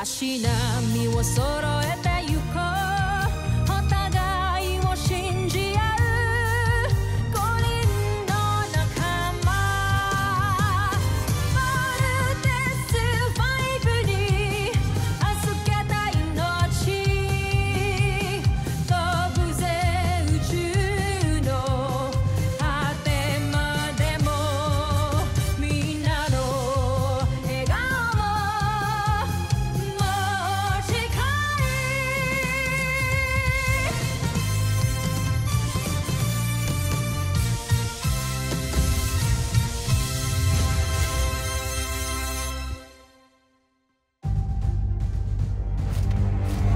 しなみを揃えてゆこうお互いを信じ合う五人の仲間まるでスファイブに預けた命飛ぶぜ宇宙の果てまでもみんなの笑顔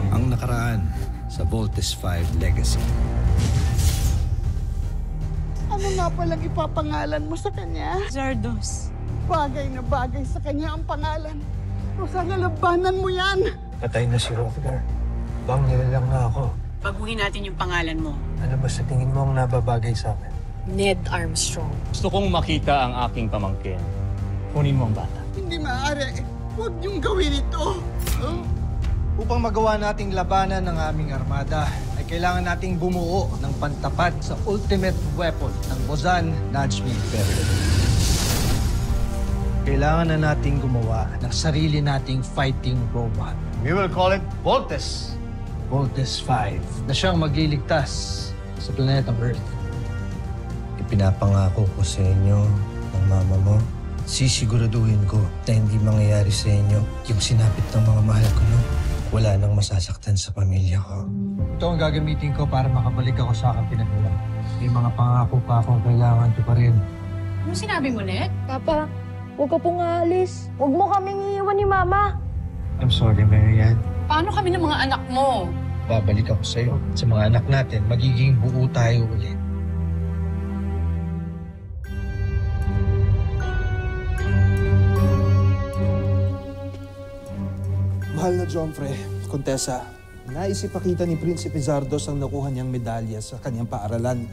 Ang nakaraan sa Voltes 5 Legacy. Ano nga palang ipapangalan mo sa kanya? Zardos. Bagay na bagay sa kanya ang pangalan. O sana labanan mo yan. Patay na si Rothgar. Bangil lang na ako. Baguhin natin yung pangalan mo. Ano ba sa tingin mo ang nababagay sa akin? Ned Armstrong. Gusto kong makita ang aking pamangkin. Kunin mo ang bata. Hindi maaari. Huwag niyong gawin ito. Upang magawa nating labanan ng aming armada, ay kailangan nating bumuo ng pantapat sa ultimate weapon ng Bozan Najmi Imperium. Kailangan na nating gumawa ng sarili nating fighting robot. We will call it Voltes. Voltes 5 na siyang magliligtas sa planetang Earth. Ipinapangako ko sa inyo ng mama mo, sisiguraduhin ko na hindi mangyayari sa inyo yung sinapit ng mga mahal ko, no? Wala nang masasaktan sa pamilya ko. Ito ang gagamitin ko para makabalik ako sa aking pinagmulan. May mga pangako pa akong kailangan tuparin. Ano sinabi mo, Ned? Papa, huwag ka pong aalis. Huwag mo kaming iiwan ni Mama. I'm sorry, Marianne. Paano kami ng mga anak mo? Babalik ako sa'yo. Sa mga anak natin, magiging buo tayo ulit. Mahal na Joffrey, Contessa, nais ipakita ni Prinsipe Zardos ang nakuha niyang medalya sa kanyang paaralan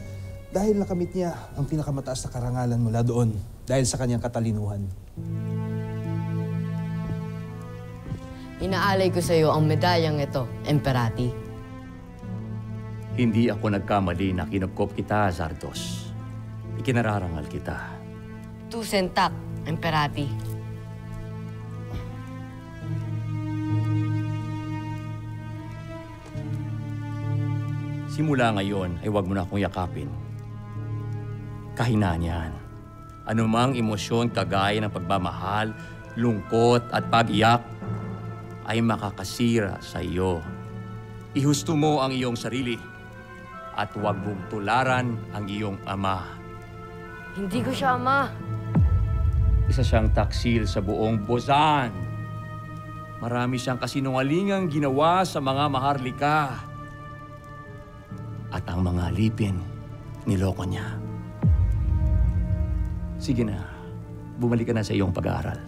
dahil nakamit niya ang pinakamataas na karangalan mula doon dahil sa kanyang katalinuhan. Inaalay ko sa iyo ang medalyang ito, Emperati. Hindi ako nagkamali na kinupkop kita, Zardos. Ikinararangal kita. Tusentak, Emperati. Simula ngayon ay huwag mo na akong yakapin. Kahinaan yan. Anumang emosyon kagaya ng pagmamahal, lungkot at pag-iyak ay makakasira sa iyo. Ihusto mo ang iyong sarili at huwag mong tularan ang iyong ama. Hindi ko siya ama. Isa siyang taksil sa buong Bozan. Marami siyang kasinungalingang ginawa sa mga maharlika. At ang mga alipin, niloko niya. Sige na, bumalik ka na sa iyong pag-aaral.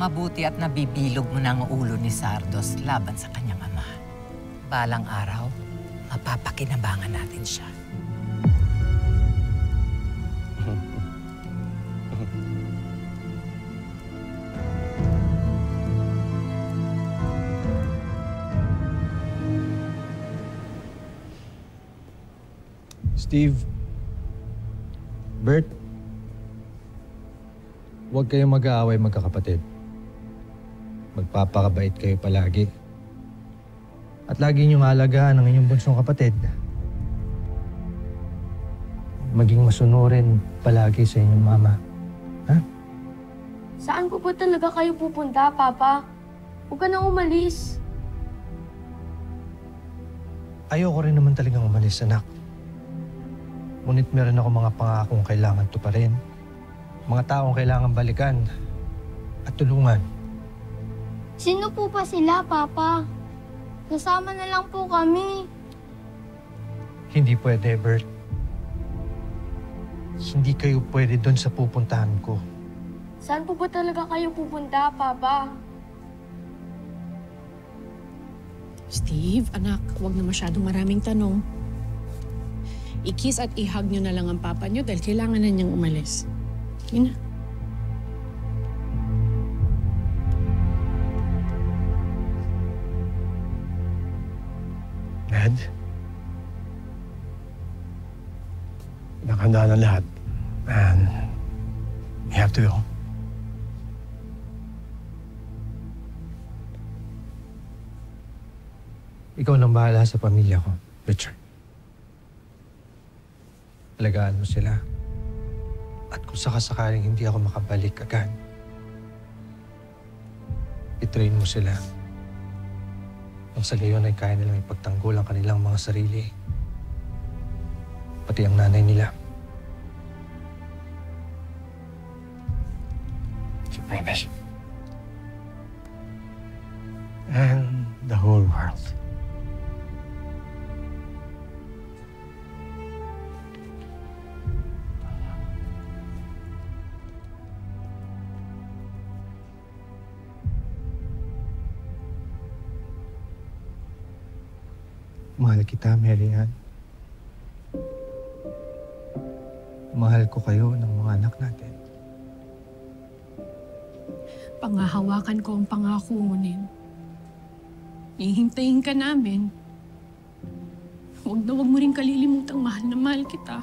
Mabuti at nabibilog mo na ang ulo ni Zardos laban sa kanyang ama. Balang araw, mapapakinabangan natin siya. Steve, Bert, huwag kayong mag-aaway magkakapatid. Magpapakabait kayo palagi. At lagi niyong alagaan ang inyong bunsong kapatid. Maging masunurin palagi sa inyong mama. Ha? Saan po ba talaga kayo pupunta, Papa? Huwag ka nang umalis. Ayoko rin naman talagang umalis, anak. Ngunit meron ako mga pangakong kailangan tuparin. Mga taong kailangan balikan at tulungan. Sino po pa sila, Papa? Kasama na lang po kami. Hindi pwede, Bert. Hindi kayo pwede doon sa pupuntahan ko. Saan po ba talaga kayo pupunta, Papa? Steve, anak, huwag na masyadong maraming tanong. I-kiss at i-hug nyo na lang ang papa nyo dahil kailangan na niyang umalis. Yun na. Ned? Nakahanda na lahat. And we have to go. Ikaw nang bahala sa pamilya ko, Richard. Alagaan mo sila. At kung sakasakaling hindi ako makabalik agad, i-train mo sila. Nang sa gayon ay kaya nilang ipagtanggol ang kanilang mga sarili. Pati ang nanay nila. I promise. And the whole world. Mahal kita, Mary Ann. Mahal ko kayo ng mga anak natin. Pangahawakan ko ang pangako mo, Nen. Hihintayin ka namin. Huwag na huwag mo rin kalilimutang mahal na mahal kita.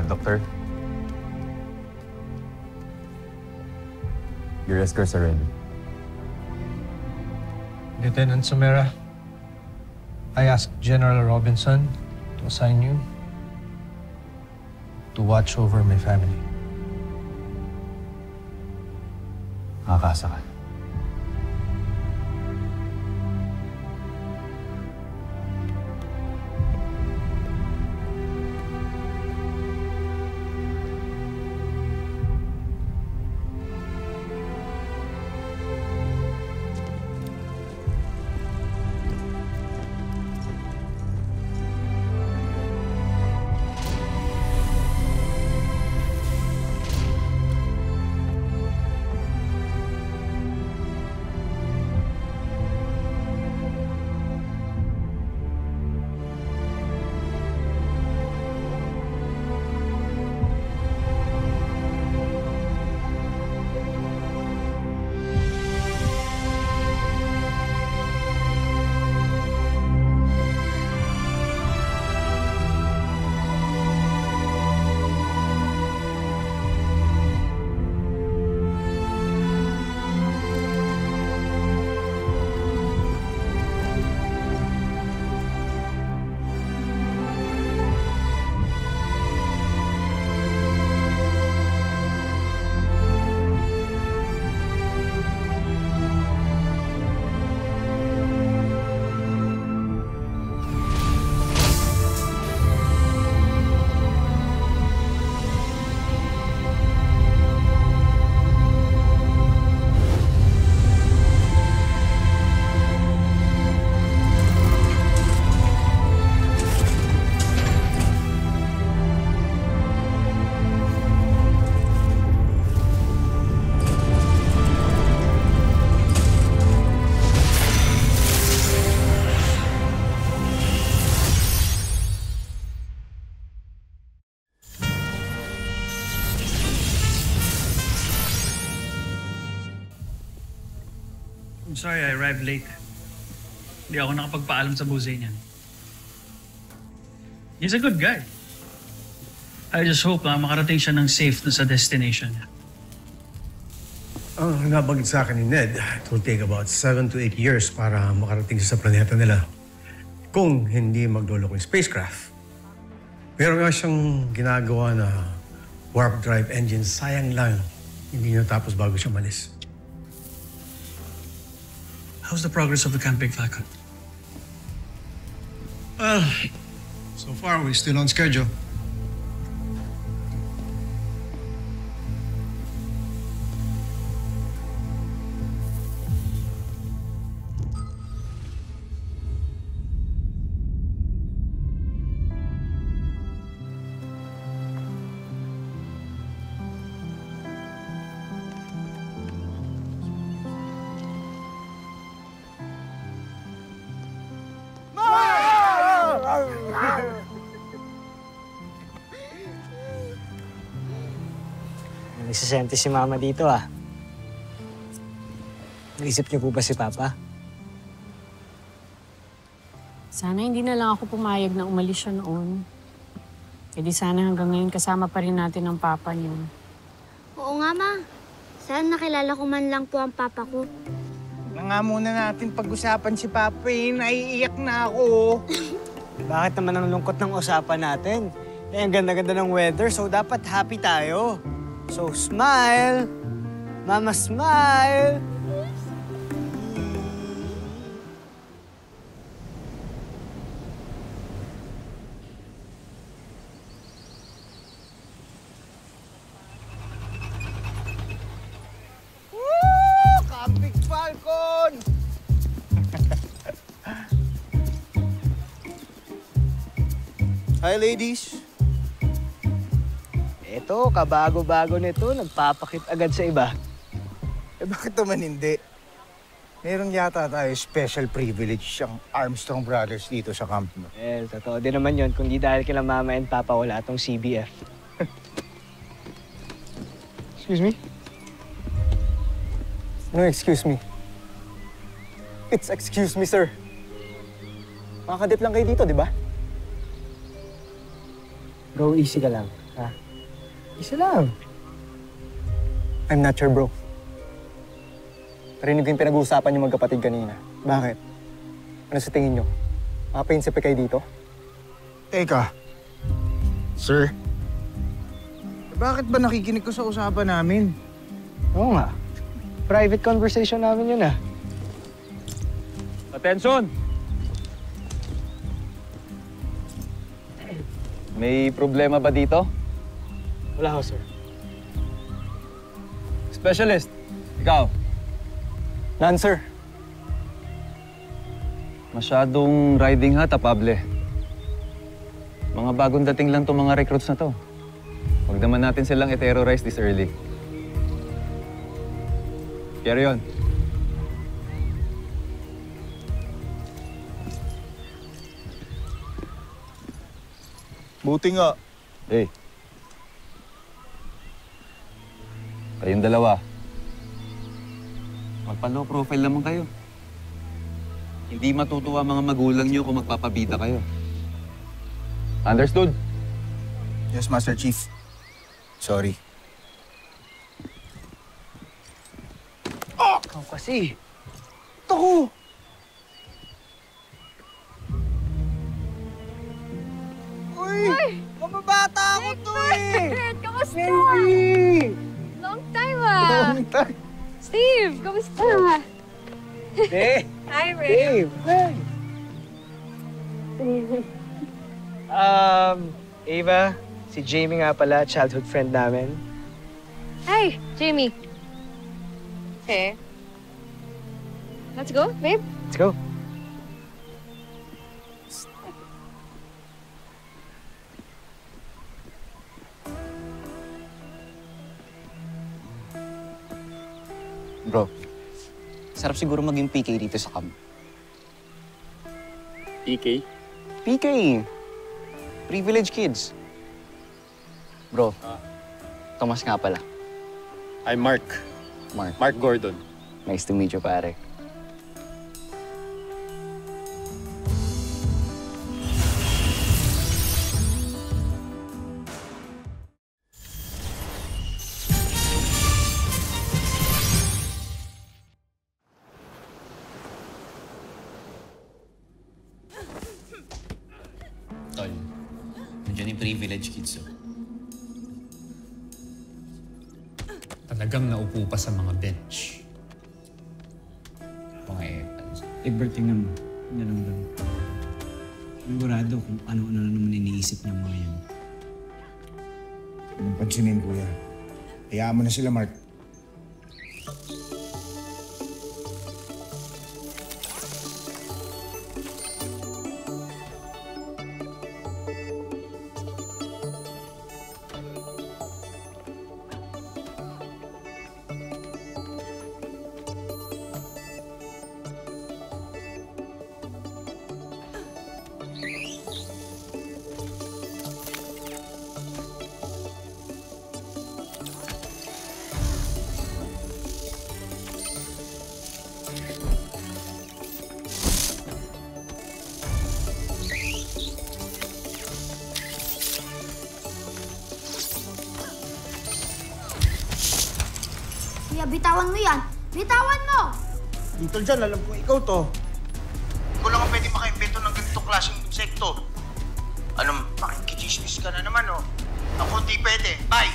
Doctor? Your escorts are ready. Lieutenant Samara, I asked General Robinson to assign you to watch over my family. Makakasa ka. I'm sorry I arrived late. Hindi ako nakapagpaalam sa buhay niyan. He's a good guy. I just hope makarating siya ng safe dun sa destination niya. Ang nabagid sa akin ni Ned, it will take about 7 to 8 years para makarating siya sa planeta nila. Kung hindi magloloko yung spacecraft. Pero nga siyang ginagawa na warp drive engine, sayang lang. Hindi natapos bago siya malis. How's the progress of the Camping Falcon? Well, so far we're still on schedule. nagsisente si Mama dito ah. Naisip niyo po ba si Papa? Sana hindi na lang ako pumayag na umalis siya noon. E di sana hanggang ngayon kasama pa rin natin ang papa niyo. Oo nga, Ma. Sana nakilala ko man lang po ang papa ko. Na nga muna natin pag-usapan si Papa eh. Naiiyak na ako. Bakit naman ang lungkot ng usapan natin? Eh, ang ganda-ganda ng weather, so dapat happy tayo. So, smile! Mama, smile! Woo! Camping Falcon! Hi, ladies. Eto, kabago-bago nito, nagpapakit agad sa iba. Eh, bakit naman hindi? Meron yata tayo special privilege siyang Armstrong Brothers dito sa camp mo. Eh, totoo din naman yun. Kung di dahil kila Mama and Papa, wala tong CBF. Excuse me? No, excuse me. It's excuse me, sir. Mga kadit lang kayo dito, di ba? Go easy ka lang, ha? Isa lang. I'm not your bro. Narinig ko yung pinag-uusapan yung magkapatid kanina. Bakit? Ano sa tingin nyo? Mga prinsipe kayo dito? Teka. Sir? Bakit ba nakikinig ko sa usapan namin? Oo nga. Private conversation namin yun, ah. Attention! May problema ba dito? Wala ho, sir. Specialist, ikaw. None, sir. Masyadong riding ha, tapable. Mga bagong dating lang itong mga recruits na to. Huwag naman natin silang i-terrorize this early. Carry on. Buti nga. Hey. Kayong dalawa. Magpa-low profile naman kayo. Hindi matutuwa mga magulang niyo kung magpapabida kayo. Understood? Yes, Master Chief. Sorry. Ikaw kasi. Ito ko! Uy! Mababata ako to eh! Kamusta? Baby! Long time ah! Long time. Steve, kamusta? Dave! Hi, Ray. Dave! Ava, si Jamie nga pala, childhood friend namin. Hi, Jamie. Okay. Let's go, babe. Let's go. Bro, sarap siguro maging PK dito sa camp. PK? PK! Privilege kids. Bro, Thomas nga pala. I'm Mark. Mark Gordon. Nice to meet you, pare. Tol, nandiyan yung privilege kids, oh. Talagang naupo pa sa mga bench. Mga Egbert, tingnan mo. Naramdam. Sigurado kung ano-ano na naman iniisip ng mga yan. Anong pansinin, kuya? Hayaan mo na sila, Mark. kaya bitawan mo yan. Bitawan mo! Little John, alam ko ikaw to. Ikaw lang ang pwede maka-invento ng ganitong klaseng insekto. Anong makikichismis ka na naman, oh. Ako di pwede. Bye!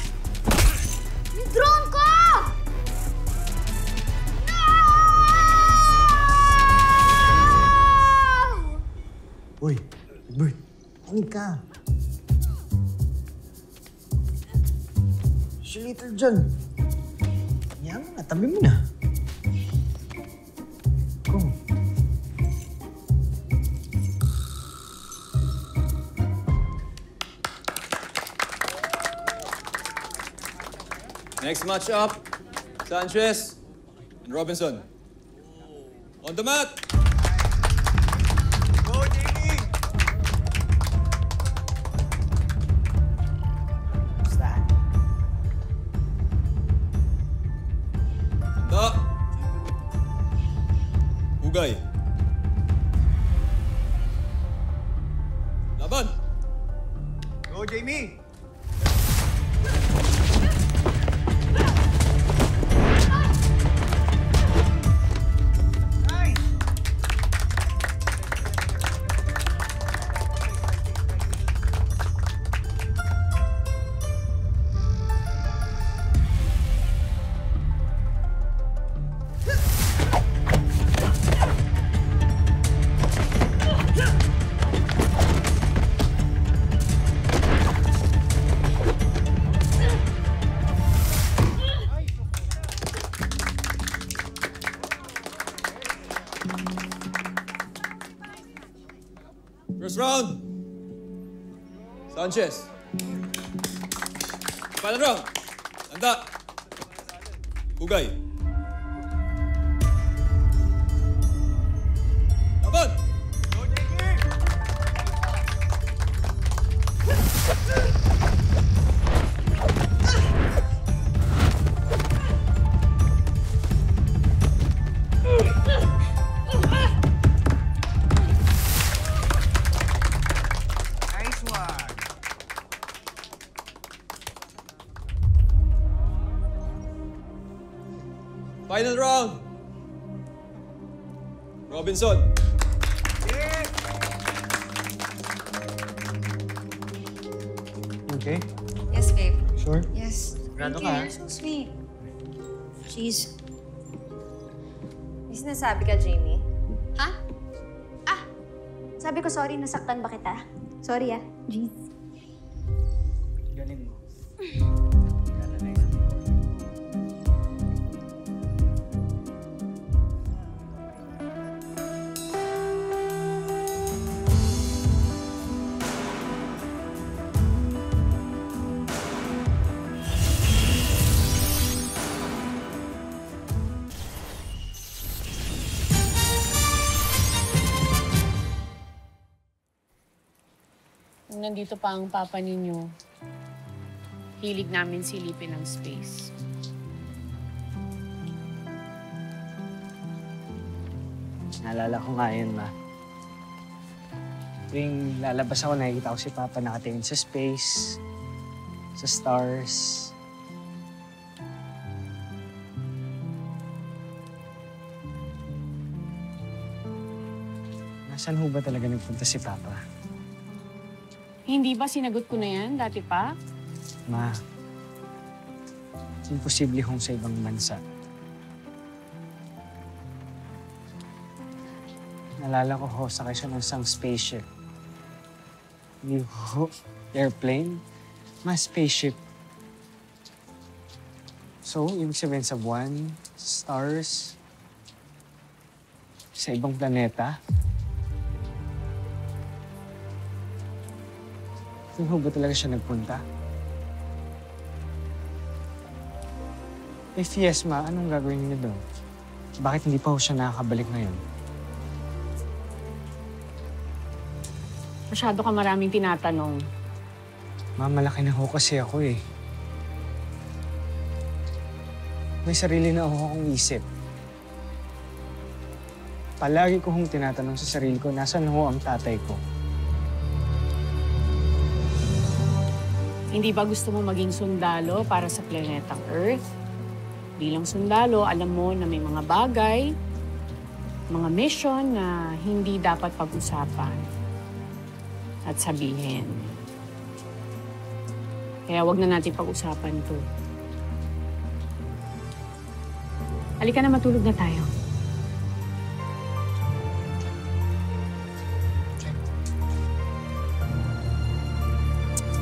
Yung drone ko! Uy, Bert, ano ka? Si Little John. Yan mo na, tabi mo na. Go. Next match up, Sanchez and Robinson. On the mat! Go, Jamie! Basta. Handa. Hugay. Laban! Go, Jamie! First round. Sanchez. Final round. Handa. Hugay. Laban! Nice one! Final round. Robinson. Okay? Yes, babe. Sure? Yes. Sigurado Thank ka, you. ha? You're so sweet. Jeez. May sinasabi ka, Jamie? Ha? Ah! Sabi ko sorry, nasaktan ba kita? Sorry ah. Jeez. Galing mo. Nung nandito pa ang papa ninyo, hilig namin silipin ang space. Naalala ko nga yun, ma. Tuwing lalabas ako, nakikita ko si Papa nakatingin sa space, sa stars. Nasaan ho ba talaga nagpunta si Papa? Hindi ba sinagot ko na yan dati pa? Ma, imposible hong sa ibang bansa. Nalala ko ho, sakay siya ng isang spaceship. Hindi ho, airplane, mas spaceship. So, ibig sabihin sa buwan, stars, sa ibang planeta. Saan ho ba talaga siya nagpunta? If yes, ma, anong gagawin niyo doon? Bakit hindi pa ho siya nakakabalik ngayon? Masyado ka maraming tinatanong. Ma, malaki na ho kasi ako eh. May sarili na ho akong isip. Palagi ko hong tinatanong sa sarili ko, nasaan ho ang tatay ko? Hindi ba gusto mo maging sundalo para sa planetang Earth? Bilang sundalo, alam mo na may mga bagay, mga mission na hindi dapat pag-usapan at sabihin. Kaya wag na natin pag-usapan to. Halika na, matulog na tayo.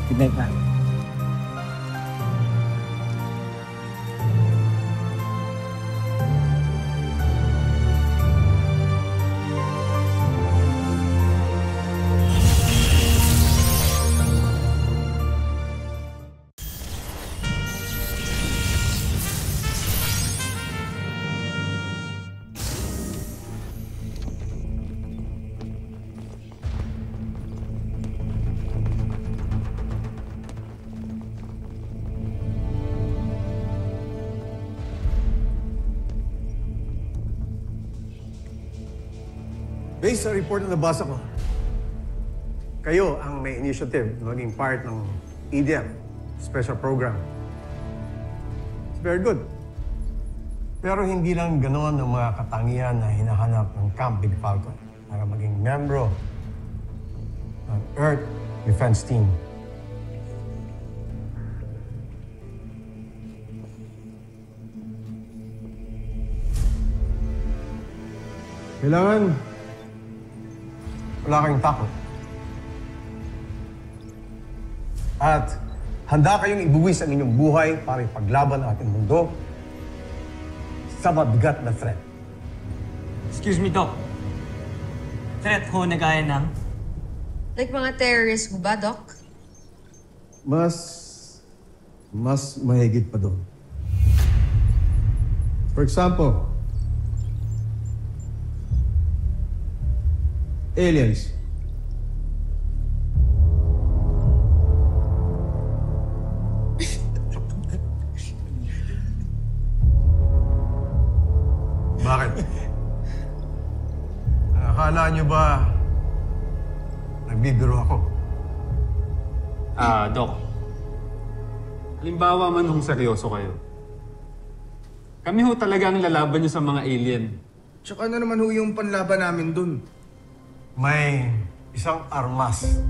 Good night, ma'am. Based sa report na nabasa ko, kayo ang may initiative na maging part ng EDF special program. It's very good. Pero hindi lang ganoon ang mga katangian na hinahanap ng Camp Big Falcon para maging membro ng Earth Defense Team. Kailangan wala kayong takot. At handa kayong ibuwis ang inyong buhay para ipaglaban ang ating mundo sa mabigat na threat. Excuse me, Doc. Threat ho na gaya ng? Like mga terrorist mo ba, Doc? Mas mahigit pa doon. For example, aliens. Bakit? Akala niyo ba nagbibiro ako? Doc. Halimbawa man kung seryoso kayo. Kami ho talaga ang lalaban niyo sa mga alien. Tsaka na naman ho yung panlaban namin dun. May isang armas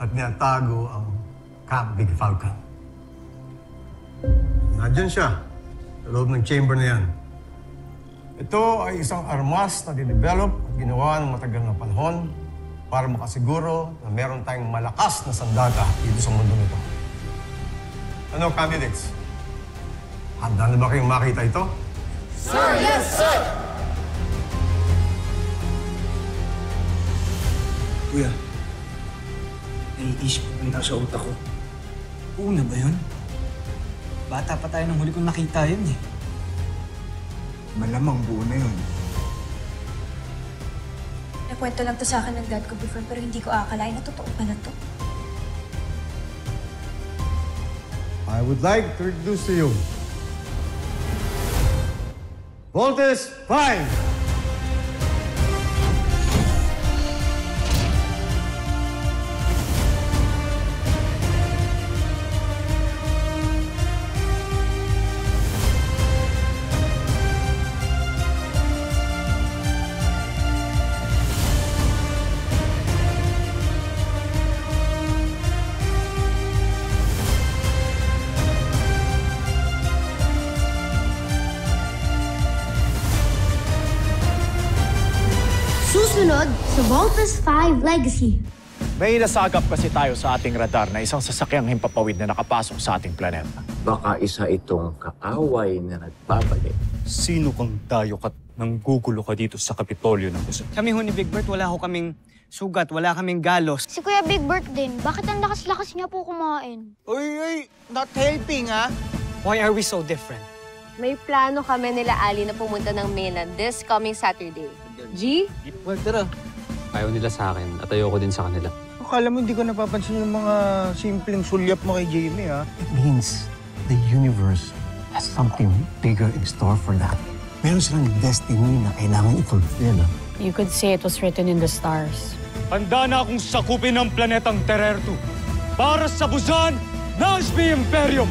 at niyatago ang Camp Big Falcon. Nandiyan siya sa loob ng chamber na yan. Ito ay isang armas na dinevelop at ginawa ng matagal na panahon para makasiguro na meron tayong malakas na sandata dito sa mundong ito. Ano, candidates? Handa na ba kayong makita ito? Sir, yes, sir! Kuya, naiisip ko rin sa utak ko. Oo na ba yun? Bata pa tayo nung huli kong nakita yun eh. Malamang buo na yun. Nakwento lang to sa akin ng dad ko before pero hindi ko akalain na totoo pala to. I would like to introduce to you Voltes 5! Susunod sa Voltes 5 Legacy. May nasagap kasi tayo sa ating radar na isang sasakyang himpapawid na nakapasok sa ating planeta. Baka isa itong kaaway na nagbabalik. Sino kang dayo ka nang gugulo ka dito sa Kapitolyo ng Luzon? Kami ho ni Big Bert, wala ho kaming sugat, wala kaming galos. Si Kuya Big Bert din, bakit ang lakas-lakas niya po kumain? Uy, not helping ha? Why are we so different? May plano kami nila Ali na pumunta ng mainland this coming Saturday. G? Well, tara. Ayaw nila sa akin at ayoko din sa kanila. Akala mo hindi ko napapansin yung mga simpleng sulyap mo kay Jamie, ha? It means the universe has something bigger in store for that. Meron silang destiny na kailangan i-fulfill. You could say it was written in the stars. Handa na akong sakupin ang planetang Terertu para sa busan ng SP Imperium!